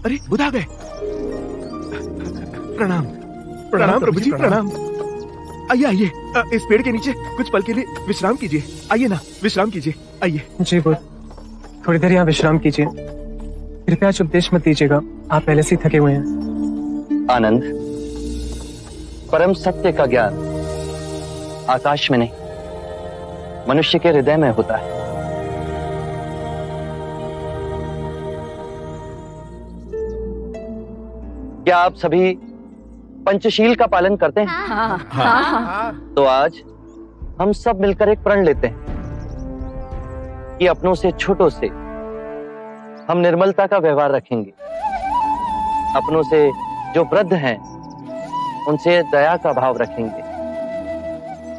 अरे बुध आ गए। प्रणाम प्रणाम प्रभु जी, प्रणाम। आइए आइए, इस पेड़ के नीचे कुछ पल के लिए विश्राम कीजिए। आइए ना, विश्राम कीजिए, आइए। जी बुध, थोड़ी देर यहाँ विश्राम कीजिए। कृपया आज उपदेश मत दीजिएगा, आप पहले से ही थके हुए हैं। आनंद, परम सत्य का ज्ञान आकाश में नहीं, मनुष्य के हृदय में होता है। क्या आप सभी पंचशील का पालन करते हैं? हाँ। तो आज हम सब मिलकर एक प्रण लेते हैं कि अपनों से छोटों से हम निर्मलता का व्यवहार रखेंगे। अपनों से जो वृद्ध हैं उनसे दया का भाव रखेंगे।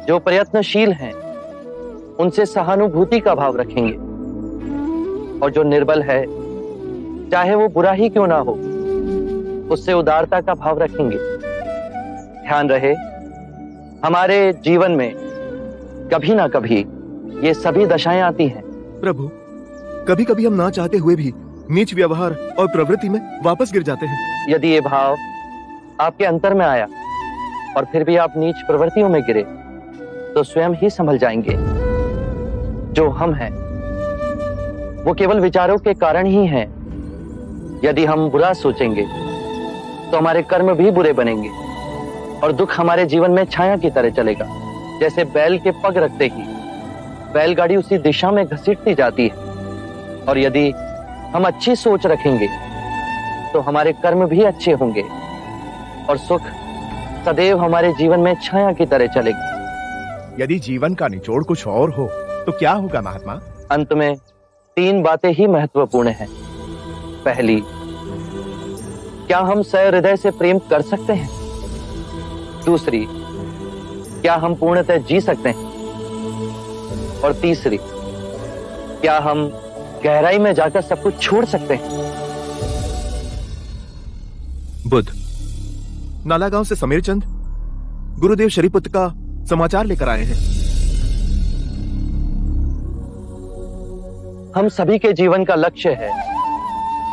जो प्रयत्नशील हैं उनसे सहानुभूति का भाव रखेंगे। और जो निर्बल है, चाहे वो बुरा ही क्यों ना हो, उससे उदारता का भाव रखेंगे। ध्यान रहे, हमारे जीवन में कभी ना कभी ये सभी दशाएं आती हैं। प्रभु, कभी कभी हम ना चाहते हुए भी नीच व्यवहार और प्रवृत्ति में वापस गिर जाते हैं। यदि ये भाव आपके अंतर में आया और फिर भी आप नीच प्रवृत्तियों में गिरे, तो स्वयं ही संभल जाएंगे। जो हम हैं वो केवल विचारों के कारण ही हैं। यदि हम बुरा सोचेंगे तो हमारे कर्म भी बुरे बनेंगे और दुख हमारे जीवन में छाया की तरह चलेगा। जैसे बैल के पग रखते ही बैलगाड़ी उसी दिशा में घसीटती जाती है। और यदि हम अच्छी सोच रखेंगे तो हमारे कर्म भी अच्छे होंगे और सुख सदैव हमारे जीवन में छाया की तरह चलेगा। यदि जीवन का निचोड़ कुछ और हो तो क्या होगा महात्मा? अंत में 3 बातें ही महत्वपूर्ण हैं। पहली, क्या हम सहृदय से प्रेम कर सकते हैं? दूसरी, क्या हम पूर्णतः जी सकते हैं? और तीसरी, क्या हम गहराई में जाकर सब कुछ छोड़ सकते हैं? बुध, नालागांव से समीर चंद गुरुदेव शरीपुत्र का समाचार लेकर आए हैं। हम सभी के जीवन का लक्ष्य है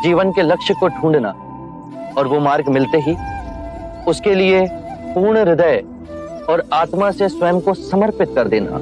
जीवन के लक्ष्य को ढूंढना, और वो मार्ग मिलते ही उसके लिए पूर्ण हृदय और आत्मा से स्वयं को समर्पित कर देना।